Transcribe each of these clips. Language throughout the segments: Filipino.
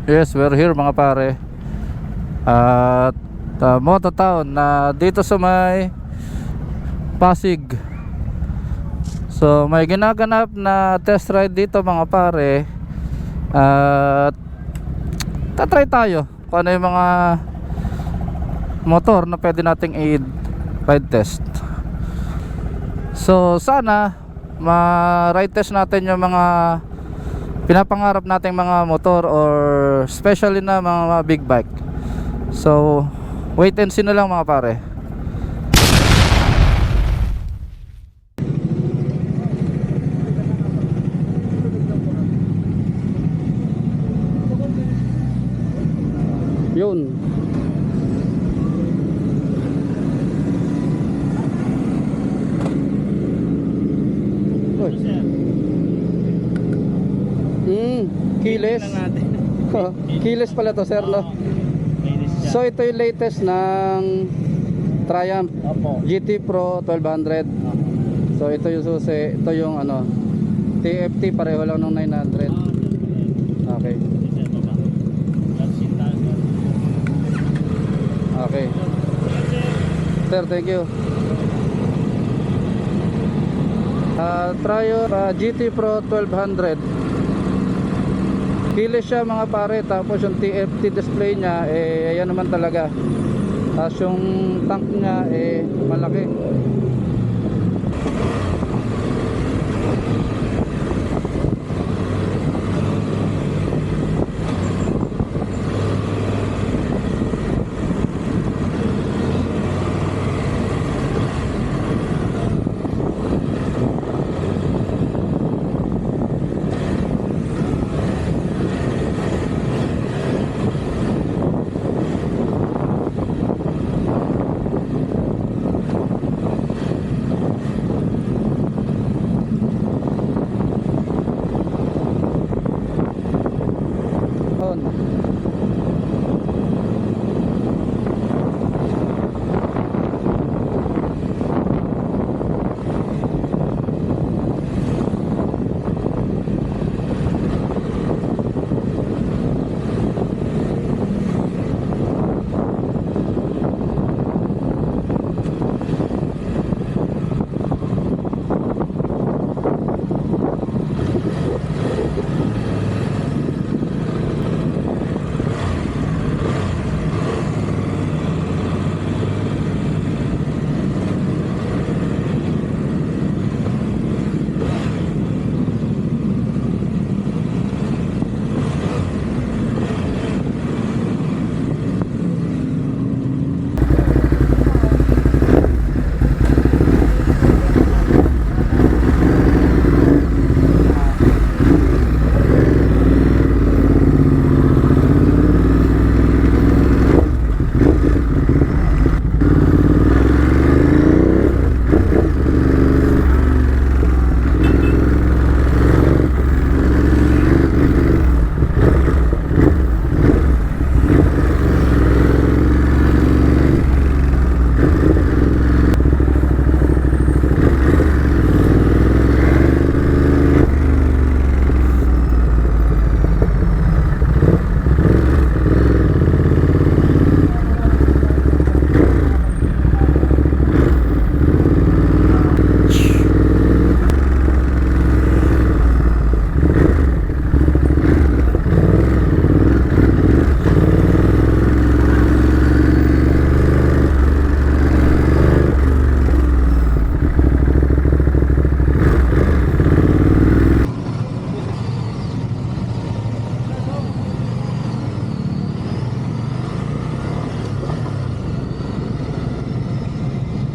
Yes, we're here mga pare. At Mototown na dito sa may Pasig. So may ginaganap na test ride dito mga pare. At tatry tayo kung ano yung mga motor na pwede nating i-ride test. So sana ma-ride test natin yung mga pinapangarap nating mga motor, or especially na mga big bike. So wait and see na lang mga pare. Yun. Keyless. Keyless pala to, sir, no? So ito yung latest ng Triumph GT Pro 1200. So ito yung susi, ito yung ano, TFT, pareho lang ng 900. Okay. Okay. Sir, thank you. Triumph GT Pro 1200. Keyless siya mga pare, tapos yung TFT display niya ayan naman talaga. Tapos yung tank niya malaki.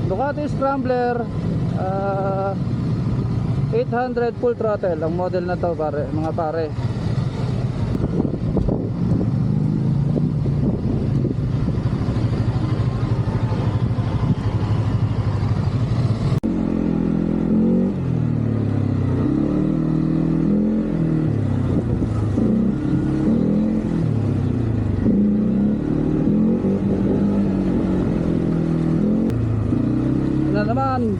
Ducati Scrambler 800 full throttle ang model na to pare, mga pare. Na naman.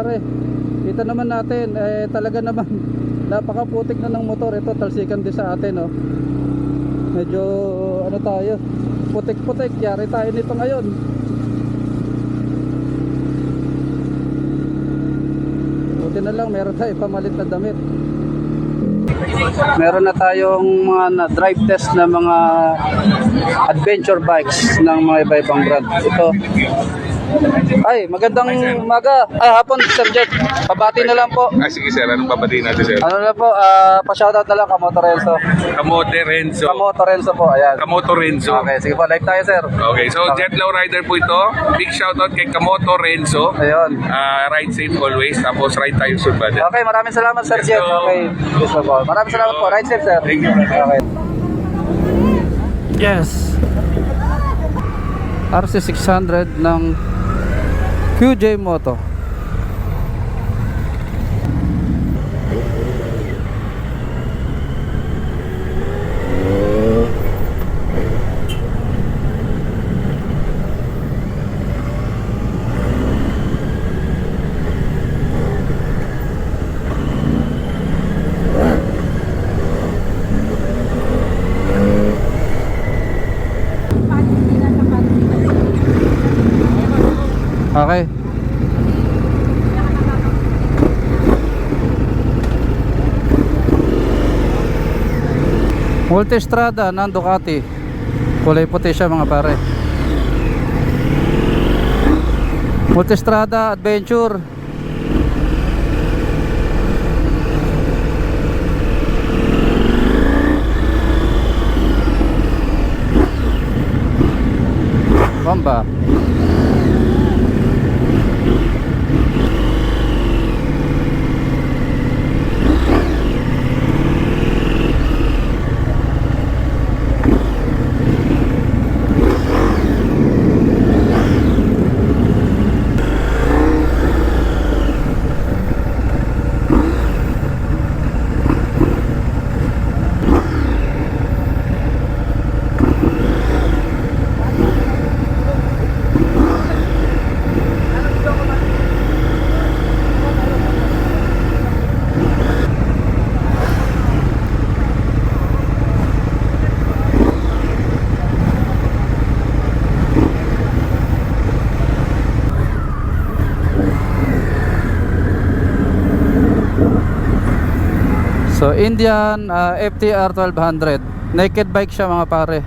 pare. Kita naman natin, talaga naman napakaputik na ng motor. Ito, talsikan din sa atin, oh. Medyo ano tayo, putik-putik. Yari tayo nito ngayon. Buti na lang meron tayo pamalit na damit. Meron na tayong mga drive test na mga adventure bikes ng mga iba-ibang brand. Ito. Ay, magandang umaga. Ay, hapon, Sir Jet. Pabati na lang po. Sige sir, anong babatiin natin sir? Ano na po, pa-shoutout na lang, Kamoto Renzo. Kamote Renzo. Kamoto Renzo po, ayan. Kamoto Renzo. Okay, sige po, live tayo, sir. Okay, so Jet Low Rider po ito. Big shoutout kay Kamoto Renzo. Ayun. Ride safe always. Tapos ride tayo soon, brother. Okay, maraming salamat, Sir Let's Jet. go. Okay, yes po. Maraming salamat po. Ride safe, sir. Thank you. Okay. Yes. RC600 ng QJ Moto. Okay. Multistrada ng Ducati. Kulay puti siya mga pare. Multistrada Adventure. Bamba. So Indian FTR 1200. Naked bike siya mga pare.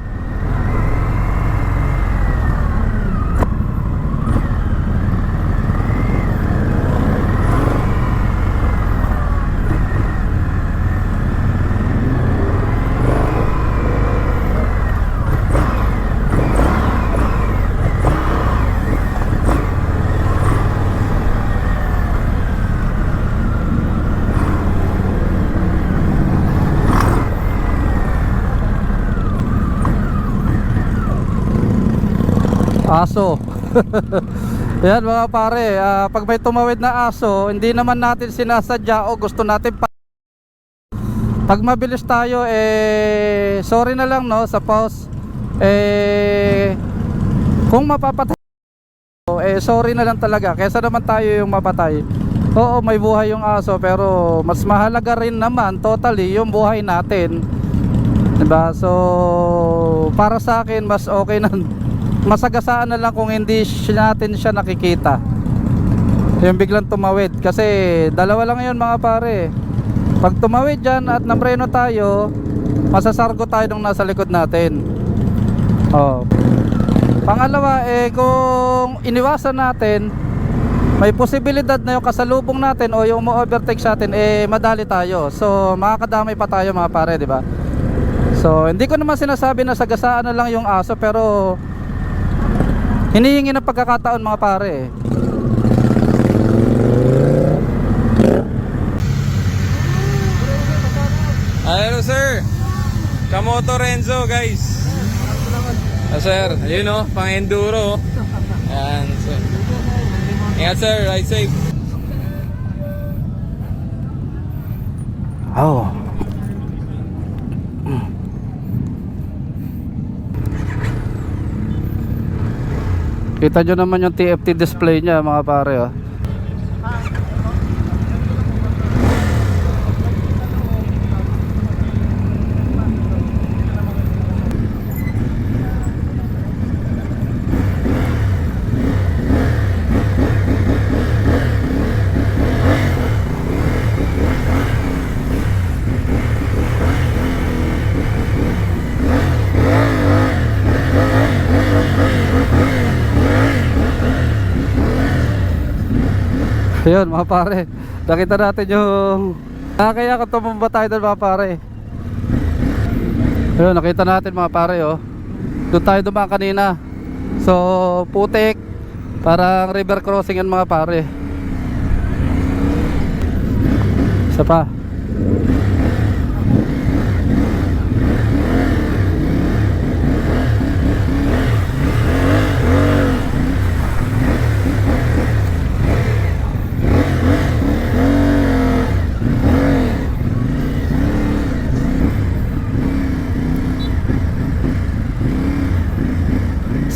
Aso. Yan mga pare, pag may tumawid na aso, hindi naman natin sinasadya o gusto natin pag mabilis tayo, sorry na lang, no, sa pause. Kung mapapatay, sorry na lang talaga, kaysa naman tayo yung mapatay. Oo, may buhay yung aso, pero mas mahalaga rin naman totally yung buhay natin, diba? So para sa akin, mas okay na, masagasaan na lang kung hindi natin siya nakikita, yung biglang tumawid. Kasi dalawa lang yun mga pare. Pag tumawid dyan at namreno tayo, masasargo tayo nung nasa likod natin. Pangalawa, kung iniwasan natin, may posibilidad na yung kasalubong natin o yung mo-overtake sa atin, madali tayo. So makakadamay pa tayo mga pare, di ba? So hindi ko naman sinasabi na sagasaan na lang yung aso, pero hinihingi ng pagkakataon mga pare. Hello sir, Kamoto Renzo guys. Sir, yun o, pang enduro. Ayan, sir. Ingat sir, ride safe. Oh. Kita nyo naman yung TFT display niya mga pare, oh. Ayun mga pare, nakita natin yung kaya kung tumumba tayo doon mga pare. Ayun, nakita natin mga pare oh. Doon tayo dumaan kanina. So putik, parang river crossing yan mga pare. Isa pa.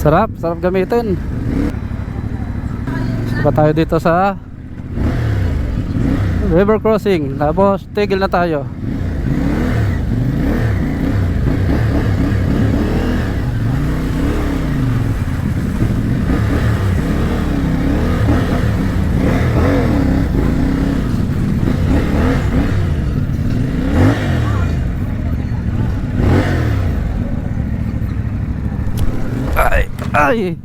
Sarap, sarap gamitin. Sapa tayo dito sa river crossing. Tapos tigil na tayo. Ay.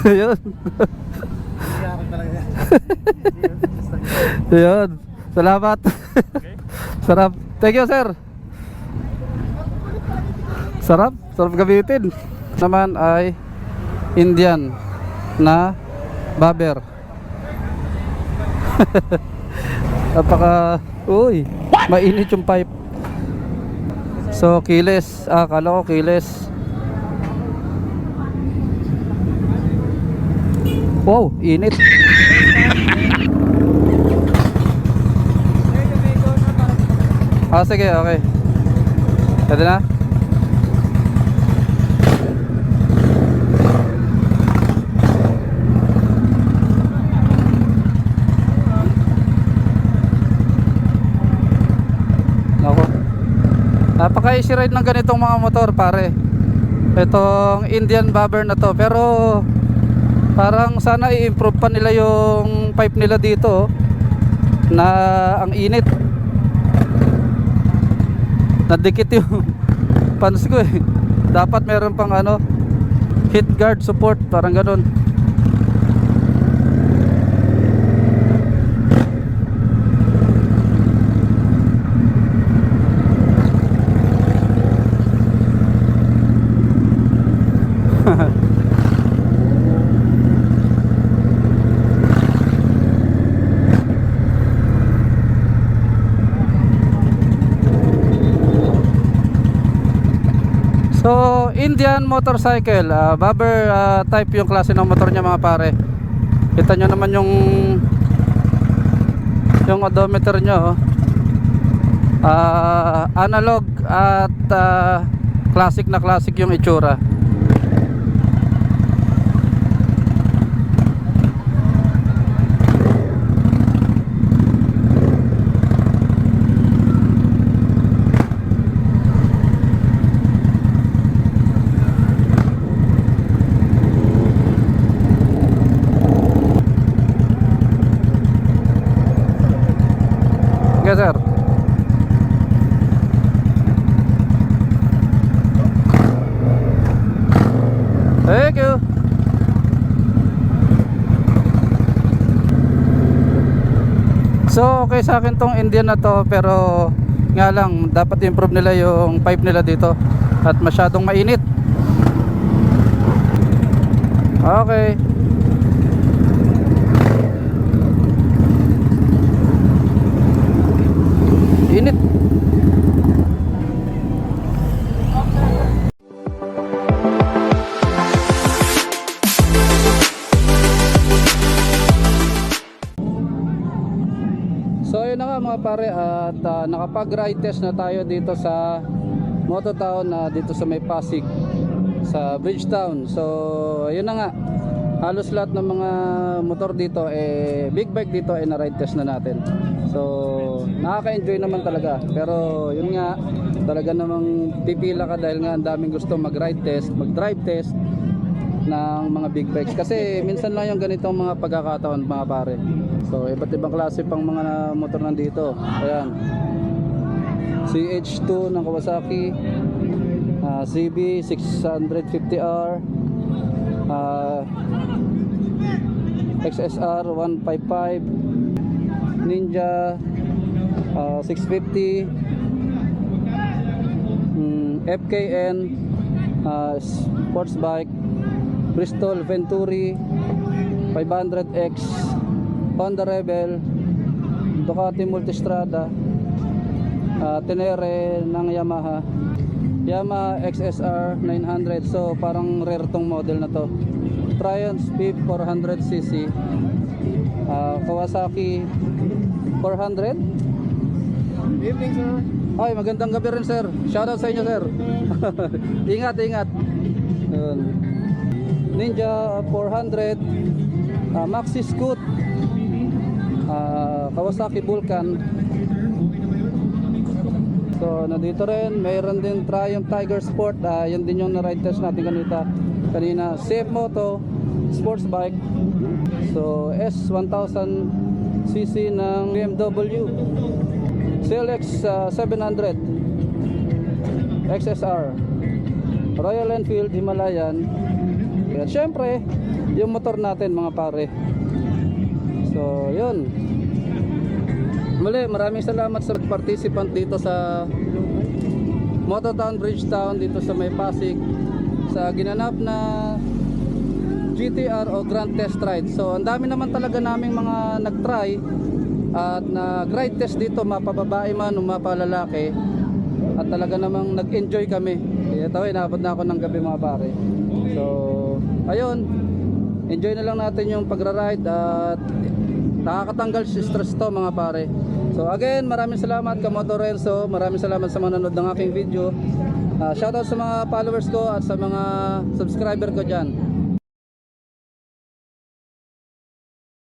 Ayun. Ayun. Salamat. Sarap. Thank you, sir. Sarap. Sarap gamitin. Naman ay Indian na bobber. Napaka uy, mainit yung pipe. So keyless, akala ko keyless. Wow, init. Sige, okay. Pwede na? Napaka easy ride ng ganitong mga motor pare. Itong Indian bobber na to. Pero parang sana i-improve pa nila yung pipe nila dito. Na ang init. Nadikit yung pans ko eh. Dapat meron pang ano, heat guard support. Parang ganun. So Indian motorcycle, bobber type yung klase ng motor niya mga pare. Kita nyo naman yung odometer nyo analog at classic na classic yung itsura. Yes, sir. Thank you. So, okay sa akin tong Indian na to, pero nga lang, dapat improve nila yung pipe nila dito at masyadong mainit. Okay. Init. So ayun na nga mga pare, at nakapag-ride test na tayo dito sa Mototown, dito sa may Pasig, sa Bridgetown. So ayun na nga, halos lahat ng mga motor dito big bike dito na-ride test na natin. So nakaka-enjoy naman talaga, pero yun nga, talaga namang pipila ka dahil nga ang daming gusto mag-ride test, mag-drive test ng mga big bikes, kasi minsan lang yung ganitong mga pagkakataon mga pare. So iba't ibang klase pang mga motor nandito. Ayan, CH2 ng Kawasaki, CB 650R, XSR 155, Ninja 650, FKN sports bike, Bristol Venturi 500X, Honda Rebel, Ducati Multistrada, Tenere ng Yamaha XSR 900. So parang rare tong model na to. Triumph Speed 400cc, Kawasaki 400. Evening, sir. Ay, magandang gabi rin, sir. Shoutout sa inyo, sir. Ingat. Yun. Ninja 400, Maxi Scoot, Kawasaki Vulcan. So nandito rin, mayroon din Triumph Tiger Sport. Yan din yung na-ride test natin kanina. Safe Moto sports bike. So S1000cc ng BMW. CLX 700 XSR, Royal Enfield Himalayan. At syempre yung motor natin, mga pare. So yun, muli maraming salamat sa participant dito sa Mototown Bridgetown, dito sa May Pasig, sa ginanap na GTR o Grand Test Ride. So ang dami naman talaga naming mga nag-try at nag-ride test dito, mapababae man o mapalalaki, at talaga namang nag-enjoy kami. Kaya ito, inabot na ako ng gabi, mga pare. So ayun, enjoy na lang natin yung pagra-ride at nakakatanggal si stress to, mga pare. So again, maraming salamat Kamoto Renzo, maraming salamat sa mga nanood ng aking video. Shoutout sa mga followers ko at sa mga subscriber ko dyan.